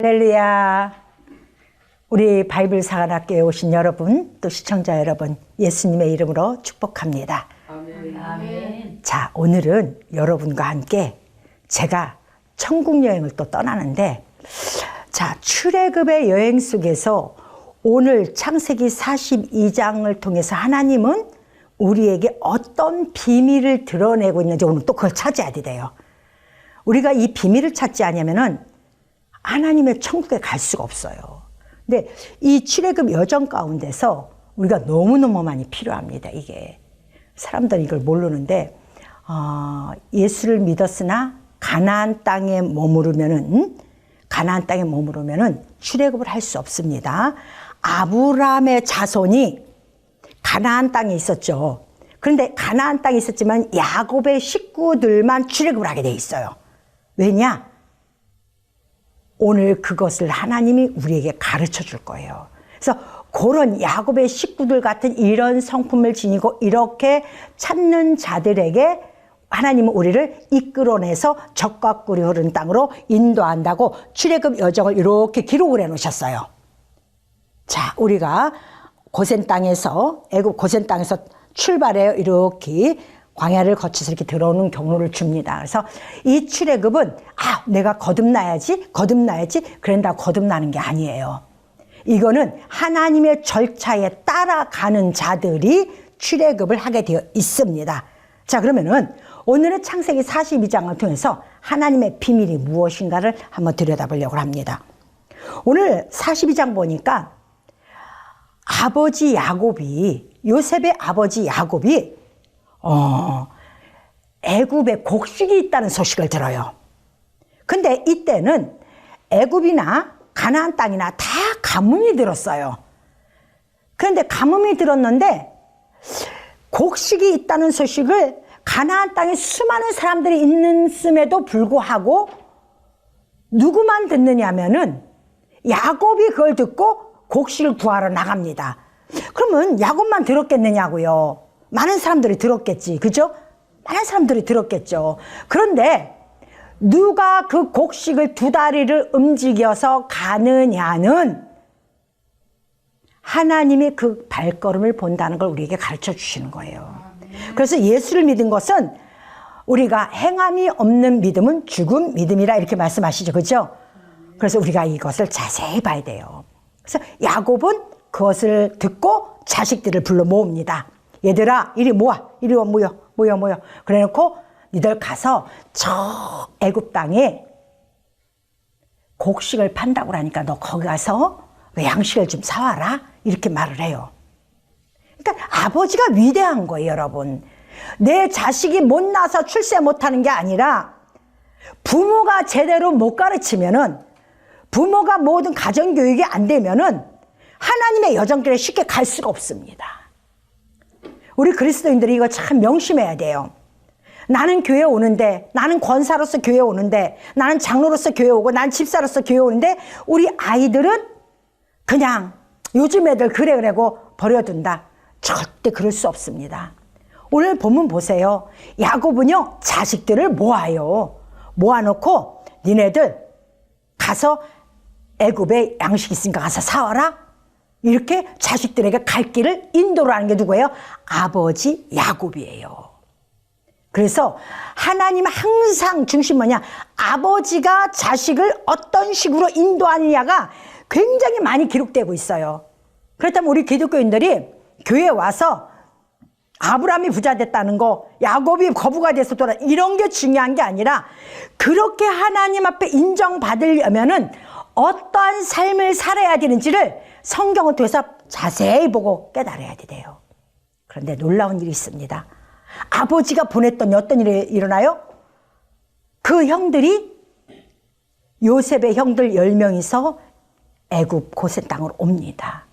할렐루야. 우리 바이블 사관학교에 오신 여러분, 또 시청자 여러분, 예수님의 이름으로 축복합니다. 아멘. 아멘. 자, 오늘은 여러분과 함께 제가 천국 여행을 또 떠나는데, 자, 출애굽의 여행 속에서 오늘 창세기 42장을 통해서 하나님은 우리에게 어떤 비밀을 드러내고 있는지 오늘 또 그걸 찾아야 돼요. 우리가 이 비밀을 찾지 않으면은 하나님의 천국에 갈 수가 없어요. 근데 이 출애굽 여정 가운데서 우리가 너무너무 많이 필요합니다. 이게 사람들은 이걸 모르는데 예수를 믿었으나 가나안 땅에 머무르면은 출애굽을 할 수 없습니다. 아브라함의 자손이 가나안 땅에 있었죠. 그런데 가나안 땅에 있었지만 야곱의 식구들만 출애굽을 하게 돼 있어요. 왜냐? 오늘 그것을 하나님이 우리에게 가르쳐 줄 거예요. 그래서 그런 야곱의 식구들 같은 이런 성품을 지니고 이렇게 찾는 자들에게 하나님은 우리를 이끌어내서 젖과 꿀이 흐르는 땅으로 인도한다고 출애굽 여정을 이렇게 기록을 해 놓으셨어요. 자, 우리가 애굽 고센 땅에서 출발해요. 이렇게 광야를 거쳐서 이렇게 들어오는 경로를 줍니다. 그래서 이 출애굽은 내가 거듭나야지 그런다고 거듭나는 게 아니에요. 이거는 하나님의 절차에 따라가는 자들이 출애굽을 하게 되어 있습니다. 자, 그러면은 오늘은 창세기 42장을 통해서 하나님의 비밀이 무엇인가를 한번 들여다보려고 합니다. 오늘 42장 보니까 요셉의 아버지 야곱이 애굽에 곡식이 있다는 소식을 들어요. 근데 이때는 애굽이나 가나안 땅이나 다 가뭄이 들었어요. 그런데 가뭄이 들었는데 곡식이 있다는 소식을 가나안 땅에 수많은 사람들이 있음에도 불구하고 누구만 듣느냐 하면은 야곱이 그걸 듣고 곡식을 구하러 나갑니다. 그러면 야곱만 들었겠느냐고요. 많은 사람들이 들었겠지. 그죠? 많은 사람들이 들었겠죠. 그런데 누가 그 곡식을 두 다리를 움직여서 가느냐는 하나님이 그 발걸음을 본다는 걸 우리에게 가르쳐 주시는 거예요. 그래서 예수를 믿은 것은 우리가 행함이 없는 믿음은 죽은 믿음이라 이렇게 말씀하시죠. 그죠? 그래서 우리가 이것을 자세히 봐야 돼요. 그래서 야곱은 그것을 듣고 자식들을 불러 모읍니다. 얘들아, 이리 모여. 그래놓고 니들 가서 저 애굽 땅에 곡식을 판다고 하니까 너 거기 가서 양식을 좀 사와라. 이렇게 말을 해요. 그러니까 아버지가 위대한 거예요, 여러분. 내 자식이 못 나서 출세 못하는 게 아니라 부모가 제대로 못 가르치면은, 부모가 모든 가정교육이 안 되면은 하나님의 여정길에 쉽게 갈 수가 없습니다. 우리 그리스도인들이 이거 참 명심해야 돼요. 나는 교회 오는데, 나는 권사로서 교회 오는데, 나는 장로로서 교회 오고, 난 집사로서 교회 오는데 우리 아이들은 그냥 요즘 애들 그래고 버려둔다. 절대 그럴 수 없습니다. 오늘 본문 보세요. 야곱은요, 자식들을 모아요. 모아놓고 니네들 가서 애굽에 양식 있으니까 가서 사와라. 이렇게 자식들에게 갈 길을 인도를 하는 게 누구예요? 아버지 야곱이에요. 그래서 하나님 항상 중심 뭐냐? 아버지가 자식을 어떤 식으로 인도하느냐가 굉장히 많이 기록되고 있어요. 그렇다면 우리 기독교인들이 교회에 와서 아브라함이 부자 됐다는 거, 야곱이 거부가 돼서 돌아, 이런 게 중요한 게 아니라 그렇게 하나님 앞에 인정받으려면은 어떠한 삶을 살아야 되는지를 성경을 통해서 자세히 보고 깨달아야 돼요. 그런데 놀라운 일이 있습니다. 아버지가 보냈더니 어떤 일이 일어나요? 그 형들이, 요셉의 형들 10명이서 애굽 고센 땅으로 옵니다.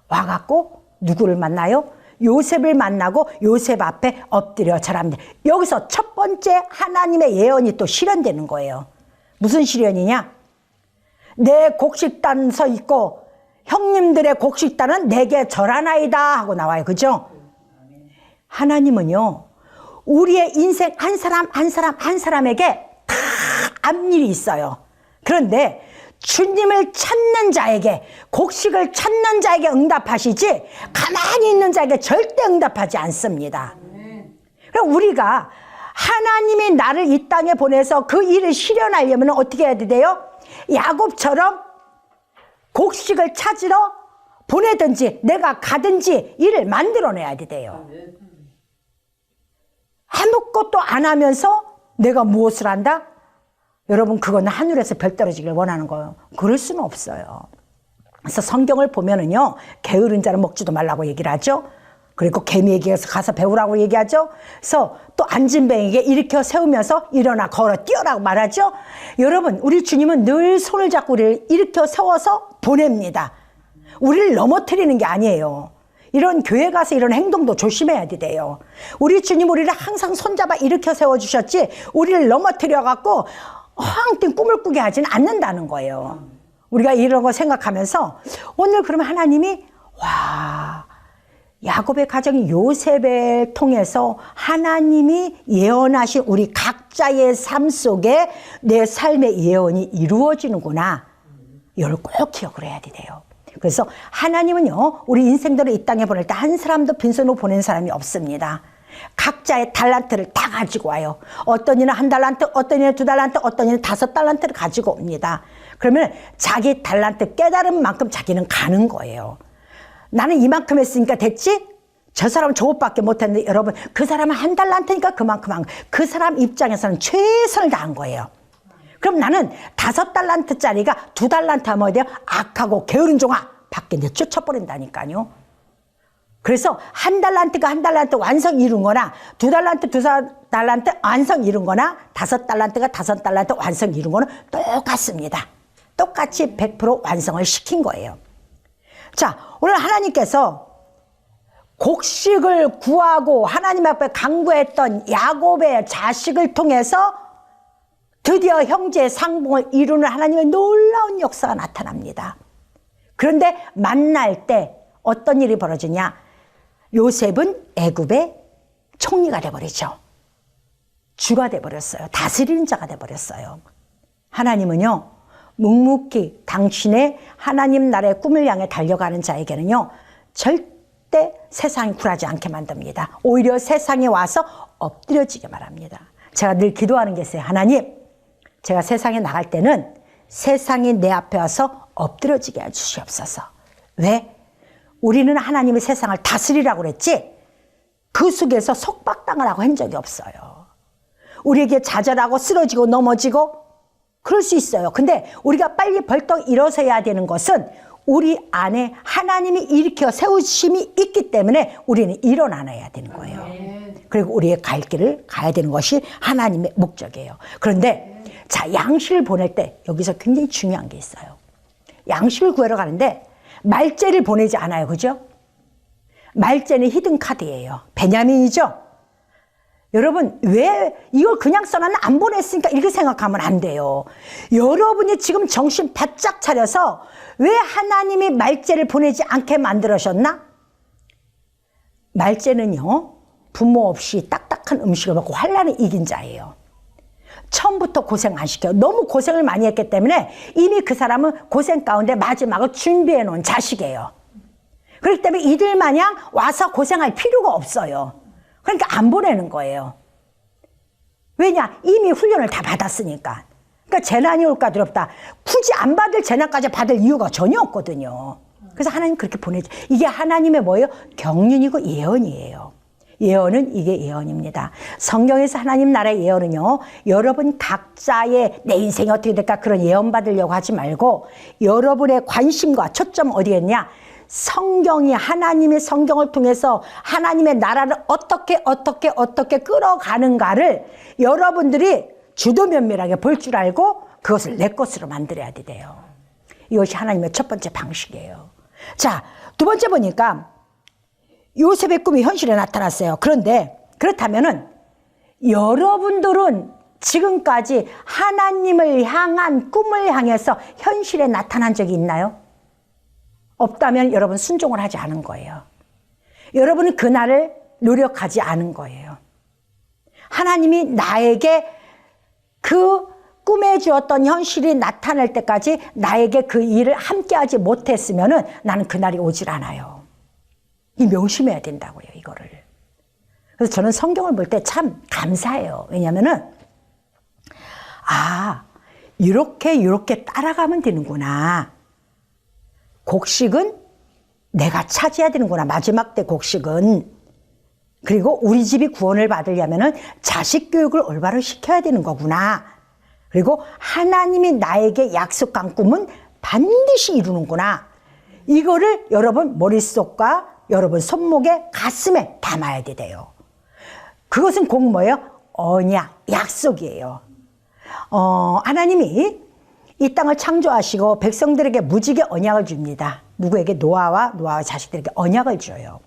와갖고 누구를 만나요? 요셉을 만나고 요셉 앞에 엎드려 절합니다. 여기서 첫 번째 하나님의 예언이 또 실현되는 거예요. 무슨 실현이냐? 내 곡식단 서 있고 형님들의 곡식단은 내게 절하나이다 하고 나와요. 그죠? 하나님은요, 우리의 인생 한 사람에게 다 앞일이 있어요. 그런데 주님을 찾는 자에게, 곡식을 찾는 자에게 응답하시지 가만히 있는 자에게 절대 응답하지 않습니다. 그럼 우리가 하나님이 나를 이 땅에 보내서 그 일을 실현하려면 어떻게 해야 돼요? 야곱처럼 곡식을 찾으러 보내든지 내가 가든지 일을 만들어내야 돼요. 아무것도 안 하면서 내가 무엇을 한다? 여러분, 그건 하늘에서 별 떨어지길 원하는 거예요. 그럴 수는 없어요. 그래서 성경을 보면은요, 게으른 자는 먹지도 말라고 얘기를 하죠. 그리고 개미에게 가서 배우라고 얘기하죠. 그래서 또 앉은뱅이에게 일으켜 세우면서 일어나 걸어 뛰어라고 말하죠. 여러분, 우리 주님은 늘 손을 잡고 우리를 일으켜 세워서 보냅니다. 우리를 넘어뜨리는 게 아니에요. 이런 교회 가서 이런 행동도 조심해야 돼요. 우리 주님 우리를 항상 손잡아 일으켜 세워주셨지 우리를 넘어뜨려 갖고 허황된 꿈을 꾸게 하지는 않는다는 거예요. 우리가 이런 거 생각하면서 오늘 그러면 하나님이 야곱의 가정이 요셉을 통해서 하나님이 예언하신 우리 각자의 삶 속에 내 삶의 예언이 이루어지는구나. 이걸 꼭 기억을 해야 돼요. 그래서 하나님은요, 우리 인생들을 이 땅에 보낼 때 한 사람도 빈손으로 보낸 사람이 없습니다. 각자의 달란트를 다 가지고 와요. 어떤 이는 1달란트, 어떤 이는 2달란트, 어떤 이는 5달란트를 가지고 옵니다. 그러면 자기 달란트 깨달은 만큼 자기는 가는 거예요. 나는 이만큼 했으니까 됐지? 저 사람은 저것밖에 못했는데 여러분, 그 사람은 1달란트니까 그만큼 한 거예요. 그 사람 입장에서는 최선을 다한 거예요. 그럼 나는 5달란트짜리가 2달란트 하면 어디야? 악하고 게으른 종아 밖에 내 쫓아버린다니까요. 그래서 1달란트가 1달란트 완성 이룬 거나 2달란트 2달란트 완성 이룬 거나 5달란트가 5달란트 완성 이룬 거는 똑같습니다. 똑같이 100% 완성을 시킨 거예요. 자, 오늘 하나님께서 곡식을 구하고 하나님 앞에 간구했던 야곱의 자식을 통해서 드디어 형제의 상봉을 이루는 하나님의 놀라운 역사가 나타납니다. 그런데 만날 때 어떤 일이 벌어지냐? 요셉은 애굽의 총리가 돼버리죠. 주가 돼버렸어요. 다스리는 자가 돼버렸어요. 하나님은요, 묵묵히 당신의 하나님 나라의 꿈을 향해 달려가는 자에게는요, 절대 세상이 굴하지 않게 만듭니다. 오히려 세상에 와서 엎드려지게 말합니다. 제가 늘 기도하는 게 있어요. 하나님, 제가 세상에 나갈 때는 세상이 내 앞에 와서 엎드려지게 해주시옵소서. 왜? 우리는 하나님의 세상을 다스리라고 그랬지 그 속에서 속박당을 하고 한 적이 없어요. 우리에게 좌절하고 쓰러지고 넘어지고 그럴 수 있어요. 근데 우리가 빨리 벌떡 일어서야 되는 것은 우리 안에 하나님이 일으켜 세우심이 있기 때문에 우리는 일어나야 되는 거예요. 그리고 우리의 갈 길을 가야 되는 것이 하나님의 목적이에요. 그런데 자, 양식을 보낼 때 여기서 굉장히 중요한 게 있어요. 양식을 구하러 가는데 말째를 보내지 않아요. 그죠? 말째는 히든 카드예요. 베냐민이죠? 여러분, 왜 이걸 그냥 써놨나 안 보냈으니까 이렇게 생각하면 안 돼요. 여러분이 지금 정신 바짝 차려서 왜 하나님이 말째를 보내지 않게 만들으셨나? 말째는요, 부모 없이 딱딱한 음식을 먹고 환난을 이긴 자예요. 처음부터 고생 안 시켜요. 너무 고생을 많이 했기 때문에 이미 그 사람은 고생 가운데 마지막을 준비해 놓은 자식이에요. 그렇기 때문에 이들 마냥 와서 고생할 필요가 없어요. 그러니까 안 보내는 거예요. 왜냐? 이미 훈련을 다 받았으니까. 그러니까 재난이 올까 두렵다. 굳이 안 받을 재난까지 받을 이유가 전혀 없거든요. 그래서 하나님 그렇게 보내죠. 이게 하나님의 뭐예요? 경륜이고 예언이에요. 예언은 이게 예언입니다. 성경에서 하나님 나라의 예언은요, 여러분 각자의 내 인생이 어떻게 될까 그런 예언 받으려고 하지 말고 여러분의 관심과 초점 어디겠냐? 성경이 하나님의 성경을 통해서 하나님의 나라를 어떻게 끌어가는가를 여러분들이 주도 면밀하게 볼 줄 알고 그것을 내 것으로 만들어야 돼요. 이것이 하나님의 첫 번째 방식이에요. 자, 두 번째 보니까 요셉의 꿈이 현실에 나타났어요. 그런데 그렇다면은 여러분들은 지금까지 하나님을 향한 꿈을 향해서 현실에 나타난 적이 있나요? 없다면 여러분 순종을 하지 않은 거예요. 여러분은 그날을 노력하지 않은 거예요. 하나님이 나에게 그 꿈에 주었던 현실이 나타날 때까지 나에게 그 일을 함께하지 못했으면은 나는 그날이 오질 않아요. 이 명심해야 된다고요, 이거를. 그래서 저는 성경을 볼 때 참 감사해요. 왜냐면은 이렇게 따라가면 되는구나. 곡식은 내가 차지해야 되는구나. 마지막 때 곡식은. 그리고 우리 집이 구원을 받으려면은 자식 교육을 올바로 시켜야 되는 거구나. 그리고 하나님이 나에게 약속한 꿈은 반드시 이루는구나. 이거를 여러분 머릿속과 여러분 손목에 가슴에 담아야 돼요. 그것은 곧 뭐예요? 언약, 약속이에요. 하나님이 이 땅을 창조하시고 백성들에게 무지개 언약을 줍니다. 누구에게? 노아와 자식들에게 언약을 줘요.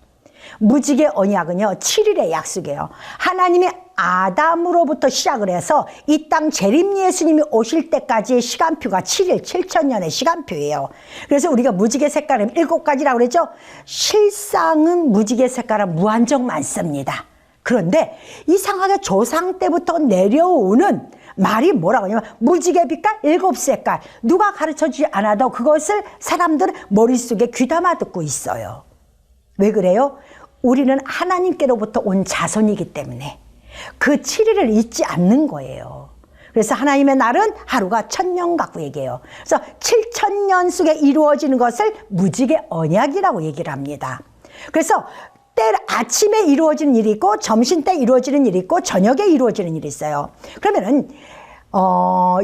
무지개 언약은요 7일의 약속이에요. 하나님이 아담으로부터 시작을 해서 이 땅 재림 예수님이 오실 때까지의 시간표가 7일, 7,000년의 시간표예요. 그래서 우리가 무지개 색깔은 7가지라고 그랬죠. 실상은 무지개 색깔은 무한정 많습니다. 그런데 이상하게 조상 때부터 내려오는 말이 뭐라고 하냐면 무지개 빛깔 7색깔. 누가 가르쳐주지 않아도 그것을 사람들은 머릿속에 귀담아 듣고 있어요. 왜 그래요? 우리는 하나님께로부터 온 자손이기 때문에 그 7일을 잊지 않는 거예요. 그래서 하나님의 날은 하루가 1000년 같고 얘기해요. 그래서 7,000년 속에 이루어지는 것을 무지개 언약이라고 얘기를 합니다. 그래서 때 아침에 이루어지는 일이 있고 점심 때 이루어지는 일이 있고 저녁에 이루어지는 일이 있어요. 그러면은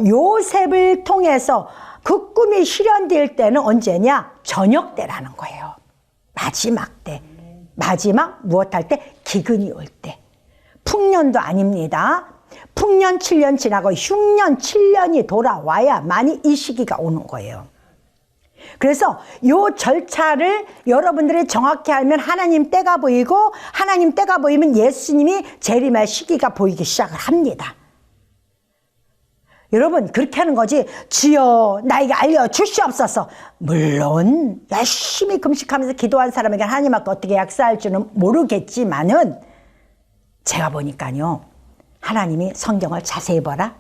요셉을 통해서 그 꿈이 실현될 때는 언제냐? 저녁 때라는 거예요. 마지막 때. 마지막 무엇할 때? 기근이 올 때. 풍년도 아닙니다. 풍년 7년 지나고 흉년 7년이 돌아와야만이 이 시기가 오는 거예요. 그래서 요 절차를 여러분들이 정확히 알면 하나님 때가 보이고 하나님 때가 보이면 예수님이 재림할 시기가 보이기 시작을 합니다. 여러분 그렇게 하는 거지. 주여 나에게 알려주시옵소서. 물론 열심히 금식하면서 기도한 사람에게 하나님 앞에 어떻게 약사할 줄은 모르겠지만은 제가 보니까요 하나님이 성경을 자세히 봐라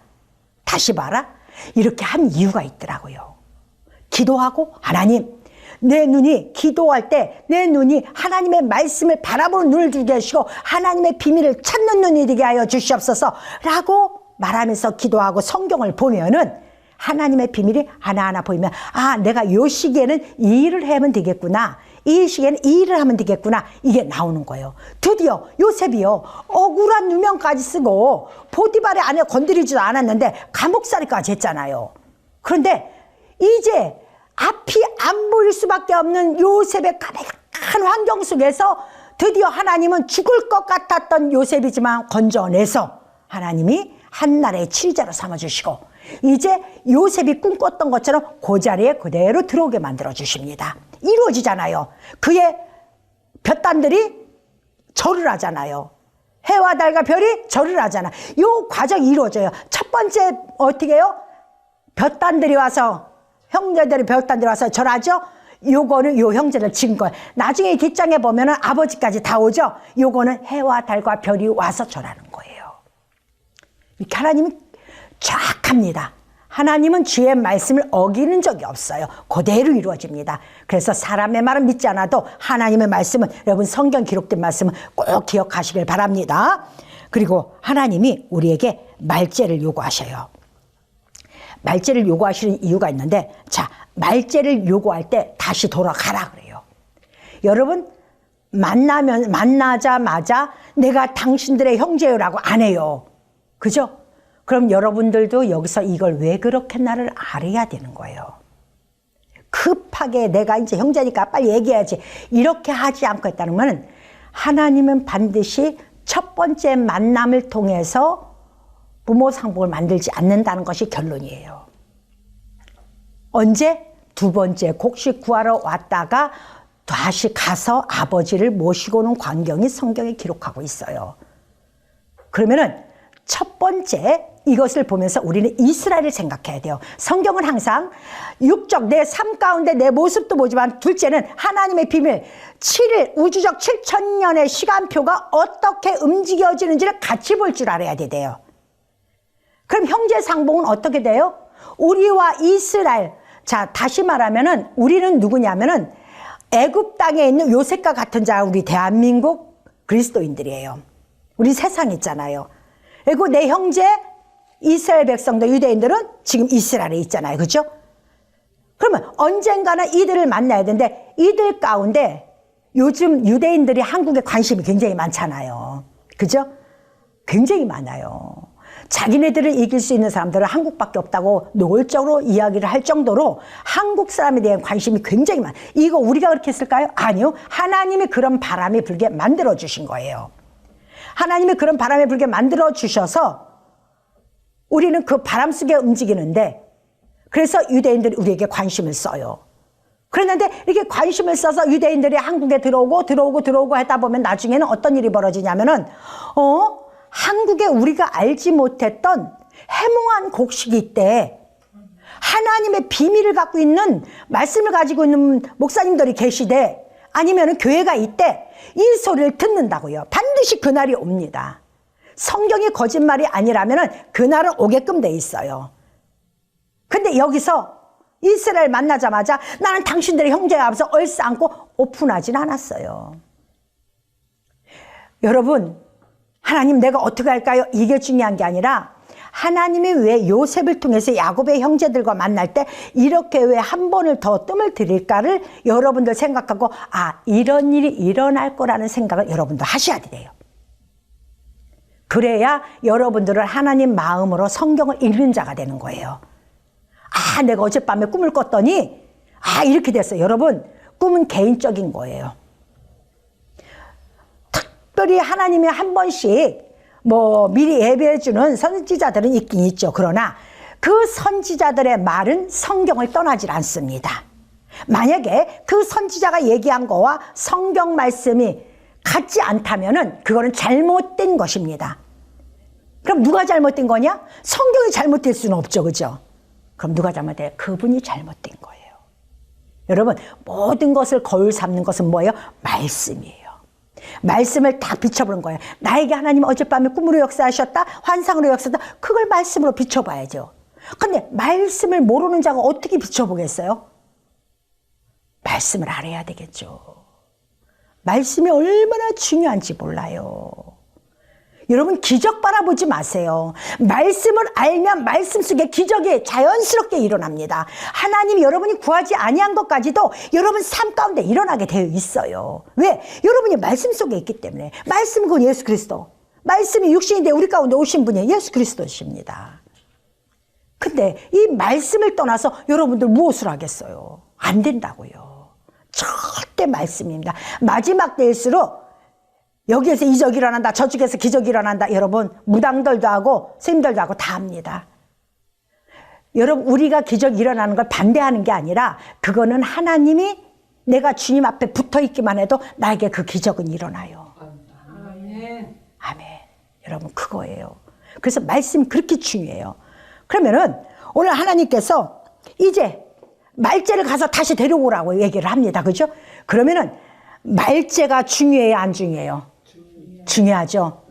다시 봐라 이렇게 한 이유가 있더라고요. 기도하고 하나님 내 눈이 기도할 때 내 눈이 하나님의 말씀을 바라보는 눈을 주게 하시고 하나님의 비밀을 찾는 눈이 되게 하여 주시옵소서 라고 말하면서 기도하고 성경을 보면은 하나님의 비밀이 하나하나 보이면 내가 이 시기에는 이 일을 하면 되겠구나. 이 시기에는 이 일을 하면 되겠구나. 이게 나오는 거예요. 드디어 요셉이요. 억울한 누명까지 쓰고 보디발의 아내 건드리지도 않았는데 감옥살이까지 했잖아요. 그런데 이제 앞이 안 보일 수밖에 없는 요셉의 가득한 환경 속에서 드디어 하나님은 죽을 것 같았던 요셉이지만 건져내서 하나님이 한나라의 치리자로 삼아주시고 이제 요셉이 꿈꿨던 것처럼 그 자리에 그대로 들어오게 만들어주십니다. 이루어지잖아요. 그의 볕단들이 절을 하잖아요. 해와 달과 별이 절을 하잖아. 이 과정이 이루어져요. 첫 번째 어떻게 해요? 볕단들이 와서 형제들이 볕단들이 와서 절하죠. 요거는 요 형제를 지은 거예요. 나중에 뒷장에 보면은 아버지까지 다 오죠. 요거는 해와 달과 별이 와서 절하는 거예요. 이렇게 하나님은 정확합니다. 하나님은 주의 말씀을 어기는 적이 없어요. 그대로 이루어집니다. 그래서 사람의 말은 믿지 않아도 하나님의 말씀은 여러분 성경 기록된 말씀은 꼭 기억하시길 바랍니다. 그리고 하나님이 우리에게 말죄를 요구하셔요. 말죄를 요구하시는 이유가 있는데 자 말죄를 요구할 때 다시 돌아가라 그래요. 여러분 만나자마자 내가 당신들의 형제요라고 안 해요. 그죠? 그럼 여러분들도 여기서 이걸 왜 그렇게 나를 알아야 되는 거예요. 급하게 내가 이제 형제니까 빨리 얘기해야지 이렇게 하지 않고 있다는 것은 하나님은 반드시 첫 번째 만남을 통해서 부모 상복을 만들지 않는다는 것이 결론이에요. 언제? 두 번째 곡식 구하러 왔다가 다시 가서 아버지를 모시고 오는 광경이 성경에 기록하고 있어요. 그러면은 첫 번째 이것을 보면서 우리는 이스라엘을 생각해야 돼요. 성경은 항상 육적 내 삶 가운데 내 모습도 보지만 둘째는 하나님의 비밀 7일 우주적 7,000년의 시간표가 어떻게 움직여지는지를 같이 볼 줄 알아야 돼요. 그럼 형제 상봉은 어떻게 돼요? 우리와 이스라엘. 자, 다시 말하면은 우리는 누구냐면은 애굽 땅에 있는 요셉과 같은 자, 우리 대한민국 그리스도인들이에요. 우리 세상 있잖아요. 그리고 내 형제 이스라엘 백성들, 유대인들은 지금 이스라엘에 있잖아요. 그렇죠? 그러면 언젠가는 이들을 만나야 되는데, 이들 가운데 요즘 유대인들이 한국에 관심이 굉장히 많잖아요. 그죠? 굉장히 많아요. 자기네들을 이길 수 있는 사람들은 한국밖에 없다고 노골적으로 이야기를 할 정도로 한국 사람에 대한 관심이 굉장히 많아요. 이거 우리가 그렇게 했을까요? 아니요. 하나님이 그런 바람이 불게 만들어 주신 거예요. 하나님이 그런 바람이 불게 만들어 주셔서 우리는 그 바람 속에 움직이는데, 그래서 유대인들이 우리에게 관심을 써요. 그랬는데 이렇게 관심을 써서 유대인들이 한국에 들어오고 하다 보면 나중에는 어떤 일이 벌어지냐면은 한국에 우리가 알지 못했던 해몽한 곡식이 있대. 하나님의 비밀을 갖고 있는, 말씀을 가지고 있는 목사님들이 계시대. 아니면은 교회가 있대. 이 소리를 듣는다고요. 반드시 그날이 옵니다. 성경이 거짓말이 아니라면은 그날은 오게끔 돼 있어요. 근데 여기서 이스라엘 만나자마자 나는 당신들의 형제야 하면서 얼싸안고 오픈하진 않았어요. 여러분, 하나님 내가 어떻게 할까요? 이게 중요한 게 아니라, 하나님이 왜 요셉을 통해서 야곱의 형제들과 만날 때 이렇게 왜 한 번을 더 뜸을 들일까를 여러분들 생각하고, 이런 일이 일어날 거라는 생각을 여러분들 하셔야 돼요. 그래야 여러분들은 하나님 마음으로 성경을 읽는 자가 되는 거예요. 내가 어젯밤에 꿈을 꿨더니 이렇게 됐어요. 여러분, 꿈은 개인적인 거예요. 특별히 하나님이 한 번씩 미리 예배해 주는 선지자들은 있긴 있죠. 그러나 그 선지자들의 말은 성경을 떠나질 않습니다. 만약에 그 선지자가 얘기한 거와 성경 말씀이 같지 않다면은 그거는 잘못된 것입니다. 그럼 누가 잘못된 거냐? 성경이 잘못될 수는 없죠. 그죠? 그럼 누가 잘못해요? 그분이 잘못된 거예요. 여러분, 모든 것을 거울 삼는 것은 뭐예요? 말씀이에요. 말씀을 다 비춰보는 거예요. 나에게 하나님 어젯밤에 꿈으로 역사하셨다, 환상으로 역사했다, 그걸 말씀으로 비춰봐야죠. 근데 말씀을 모르는 자가 어떻게 비춰보겠어요? 말씀을 알아야 되겠죠. 말씀이 얼마나 중요한지 몰라요. 여러분, 기적 바라보지 마세요. 말씀을 알면 말씀 속에 기적이 자연스럽게 일어납니다. 하나님이 여러분이 구하지 아니한 것까지도 여러분 삶 가운데 일어나게 되어 있어요. 왜? 여러분이 말씀 속에 있기 때문에. 말씀은 그 예수 그리스도. 말씀이 육신이 되어 우리 가운데 오신 분이 예수 그리스도십니다. 근데 이 말씀을 떠나서 여러분들 무엇을 하겠어요? 안 된다고요. 절대 말씀입니다. 마지막 때일수록 여기에서 이적이 일어난다, 저쪽에서 기적이 일어난다. 여러분, 무당들도 하고 스님들도 하고 다 합니다. 여러분, 우리가 기적이 일어나는 걸 반대하는 게 아니라, 그거는 하나님이 내가 주님 앞에 붙어있기만 해도 나에게 그 기적은 일어나요. 아멘. 아멘. 여러분, 그거예요. 그래서 말씀이 그렇게 중요해요. 그러면은 오늘 하나님께서 이제 말째를 가서 다시 데려오라고 얘기를 합니다. 그죠? 그러면은 말째가 중요해요, 안 중요해요? 중요하죠.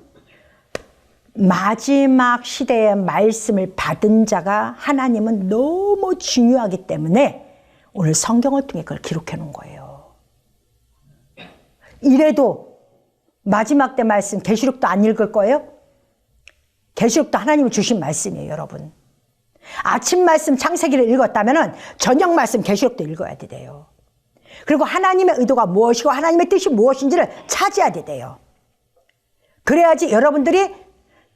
마지막 시대의 말씀을 받은 자가 하나님은 너무 중요하기 때문에 오늘 성경을 통해 그걸 기록해 놓은 거예요. 이래도 마지막 때 말씀 계시록도 안 읽을 거예요? 계시록도 하나님이 주신 말씀이에요, 여러분. 아침 말씀 창세기를 읽었다면 저녁 말씀 계시록도 읽어야 돼요. 그리고 하나님의 의도가 무엇이고 하나님의 뜻이 무엇인지를 찾아야 돼요. 그래야지 여러분들이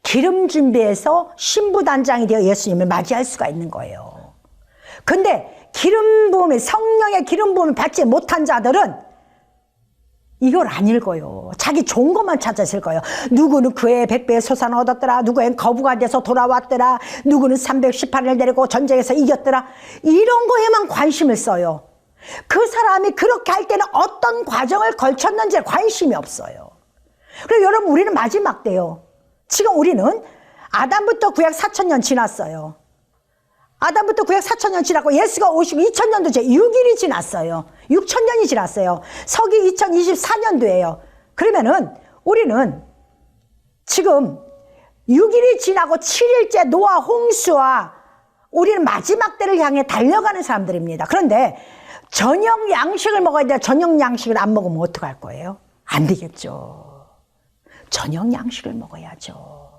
기름 준비해서 신부단장이 되어 예수님을 맞이할 수가 있는 거예요. 근데 기름 부음이, 성령의 기름 부음을 받지 못한 자들은 이걸 안 읽어요. 자기 좋은 것만 찾았을 거예요. 누구는 그의 100배의 소산을 얻었더라, 누구는 거부가 돼서 돌아왔더라, 누구는 318을 내리고 전쟁에서 이겼더라, 이런 거에만 관심을 써요. 그 사람이 그렇게 할 때는 어떤 과정을 걸쳤는지 관심이 없어요. 그래서 여러분, 우리는 마지막 때요. 지금 우리는 아담부터 구약 4000년 지났어요. 아담부터 구약 4000년 지났고 예수가 오시고 2000년도 제 6일이 지났어요. 6000년이 지났어요. 서기 2024년도예요. 그러면은 우리는 지금 6일이 지나고 7일째 노아 홍수와 우리는 마지막 때를 향해 달려가는 사람들입니다. 그런데 저녁 양식을 먹어야 돼. 저녁 양식을 안 먹으면 어떡할 거예요? 안 되겠죠. 저녁 양식을 먹어야죠.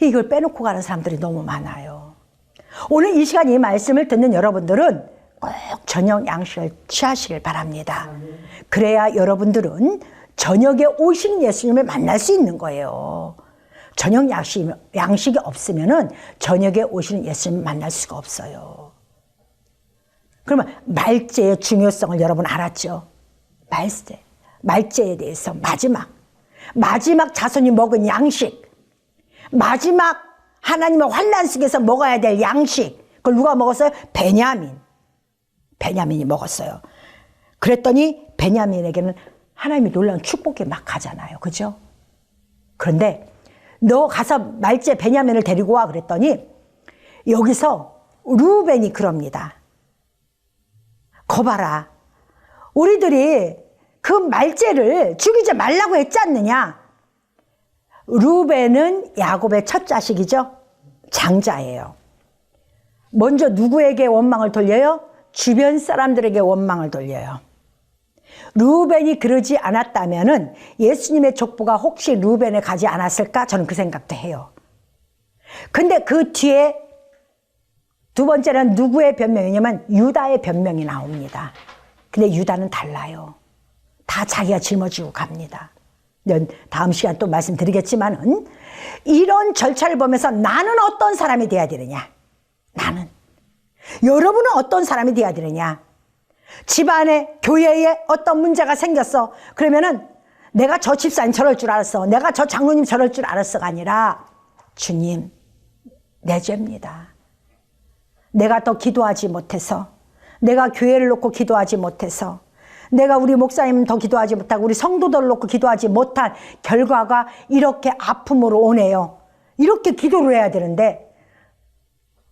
이걸 빼놓고 가는 사람들이 너무 많아요. 오늘 이 시간 이 말씀을 듣는 여러분들은 꼭 저녁 양식을 취하시길 바랍니다. 그래야 여러분들은 저녁에 오시는 예수님을 만날 수 있는 거예요. 저녁 양식이 없으면은 저녁에 오시는 예수님을 만날 수가 없어요. 그러면 말제의 중요성을 여러분 알았죠? 말제에 대해서 마지막 자손이 먹은 양식, 마지막 하나님의 환난 속에서 먹어야 될 양식, 그걸 누가 먹었어요? 베냐민이 먹었어요. 그랬더니 베냐민에게는 하나님이 놀라운 축복이 막 가잖아요. 그죠? 그런데 너 가서 말제 베냐민을 데리고 와 그랬더니 여기서 루벤이 그럽니다. 거 봐라. 우리들이 그 말제를 죽이지 말라고 했지 않느냐? 루벤은 야곱의 첫 자식이죠. 장자예요. 먼저 누구에게 원망을 돌려요? 주변 사람들에게 원망을 돌려요. 루벤이 그러지 않았다면은 예수님의 족보가 혹시 루벤에 가지 않았을까? 저는 그 생각도 해요. 근데 그 뒤에 두 번째는 누구의 변명이냐면 유다의 변명이 나옵니다. 근데 유다는 달라요. 다 자기가 짊어지고 갑니다. 다음 시간 또 말씀드리겠지만은 이런 절차를 보면서 나는 어떤 사람이 돼야 되느냐? 여러분은 어떤 사람이 돼야 되느냐? 집안에, 교회에 어떤 문제가 생겼어. 그러면은 내가 저 집사님 저럴 줄 알았어. 내가 저 장로님 저럴 줄 알았어가 아니라 주님, 내 죄입니다. 내가 더 기도하지 못해서, 내가 교회를 놓고 기도하지 못해서, 내가 우리 목사님 더 기도하지 못하고 우리 성도들을 놓고 기도하지 못한 결과가 이렇게 아픔으로 오네요. 이렇게 기도를 해야 되는데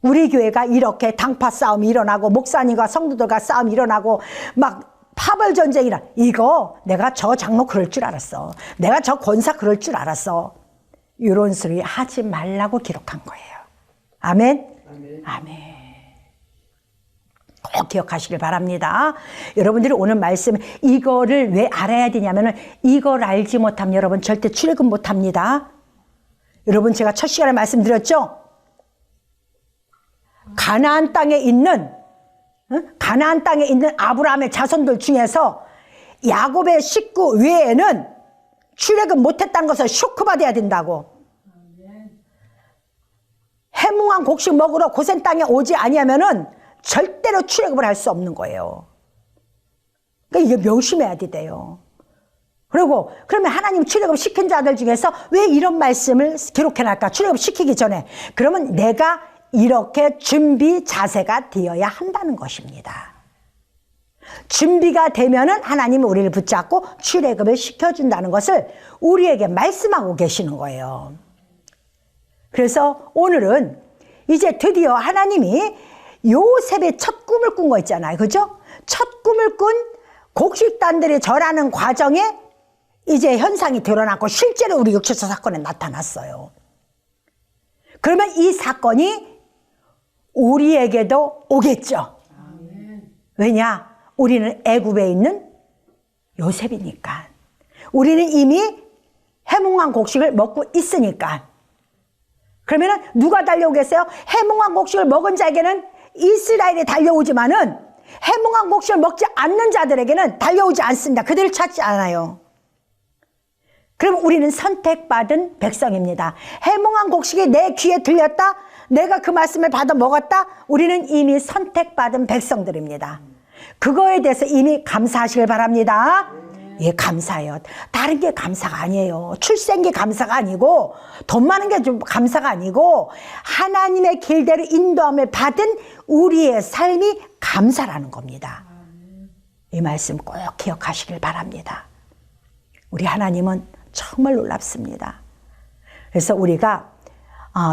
우리 교회가 이렇게 당파 싸움이 일어나고 목사님과 성도들과 싸움이 일어나고 막 파벌 전쟁이 이거 내가 저 장로 그럴 줄 알았어. 내가 저 권사 그럴 줄 알았어. 이런 소리 하지 말라고 기록한 거예요. 아멘? 아멘. 꼭 기억하시길 바랍니다. 여러분들이 오늘 말씀 이거를 왜 알아야 되냐면은 이걸 알지 못하면 여러분 절대 출애굽 못합니다. 여러분 제가 첫 시간에 말씀드렸죠? 가나안 땅에 있는 아브라함의 자손들 중에서 야곱의 식구 외에는 출애굽 못했다는 것을 쇼크받아야 된다고. 해몽한 곡식 먹으러 고센 땅에 오지 아니하면은 절대로 출애굽을 할 수 없는 거예요. 그러니까 이게 명심해야 돼요. 그리고 그러면 하나님 출애굽 시킨 자들 중에서 왜 이런 말씀을 기록해놨을까? 출애굽 시키기 전에. 그러면 내가 이렇게 준비 자세가 되어야 한다는 것입니다. 준비가 되면은 하나님이 우리를 붙잡고 출애굽을 시켜준다는 것을 우리에게 말씀하고 계시는 거예요. 그래서 오늘은 이제 드디어 하나님이 요셉의 첫 꿈을 꾼 거 있잖아요. 그죠? 첫 꿈을 꾼 곡식단들이 절하는 과정에 이제 현상이 드러났고 실제로 우리 육체서 사건에 나타났어요. 그러면 이 사건이 우리에게도 오겠죠. 왜냐? 우리는 애굽에 있는 요셉이니까. 우리는 이미 해몽한 곡식을 먹고 있으니까. 그러면 누가 달려오겠어요? 해몽한 곡식을 먹은 자에게는 이스라엘이 달려오지만은 해몽한 곡식을 먹지 않는 자들에게는 달려오지 않습니다. 그들을 찾지 않아요. 그럼 우리는 선택받은 백성입니다. 해몽한 곡식이 내 귀에 들렸다. 내가 그 말씀을 받아 먹었다. 우리는 이미 선택받은 백성들입니다. 그거에 대해서 이미 감사하시길 바랍니다. 예, 감사해요. 다른 게 감사가 아니에요. 출생기 감사가 아니고 돈 많은 게 좀 감사가 아니고 하나님의 길대로 인도함을 받은 우리의 삶이 감사라는 겁니다. 이 말씀 꼭 기억하시길 바랍니다. 우리 하나님은 정말 놀랍습니다. 그래서 우리가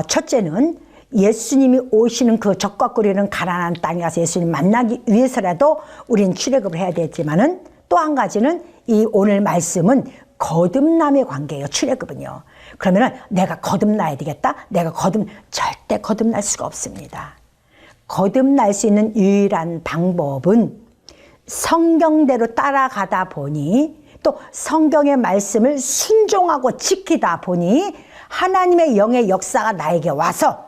첫째는 예수님이 오시는 그 적과 꿀이는 가나안 땅에 가서 예수님 만나기 위해서라도 우린 출애굽을 해야 되지만은 또 한 가지는 이 오늘 말씀은 거듭남의 관계예요. 출애굽은요. 그러면은 내가 거듭나야 되겠다. 절대 거듭날 수가 없습니다. 거듭날 수 있는 유일한 방법은 성경대로 따라가다 보니, 또 성경의 말씀을 순종하고 지키다 보니 하나님의 영의 역사가 나에게 와서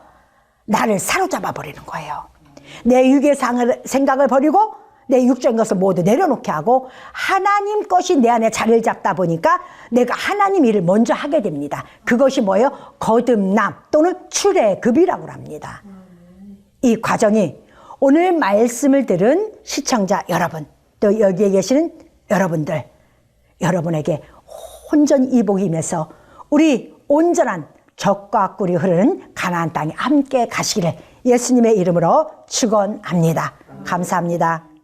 나를 사로잡아 버리는 거예요. 내 육의 생각을 버리고 내 육적인 것을 모두 내려놓게 하고 하나님 것이 내 안에 자리를 잡다 보니까 내가 하나님 일을 먼저 하게 됩니다. 그것이 뭐예요? 거듭남 또는 출애굽이라고 합니다. 이 과정이 오늘 말씀을 들은 시청자 여러분, 또 여기에 계시는 여러분에게 온전히 이복이 임해서 우리 온전한 젖과 꿀이 흐르는 가나안 땅에 함께 가시기를 예수님의 이름으로 축원합니다. 감사합니다.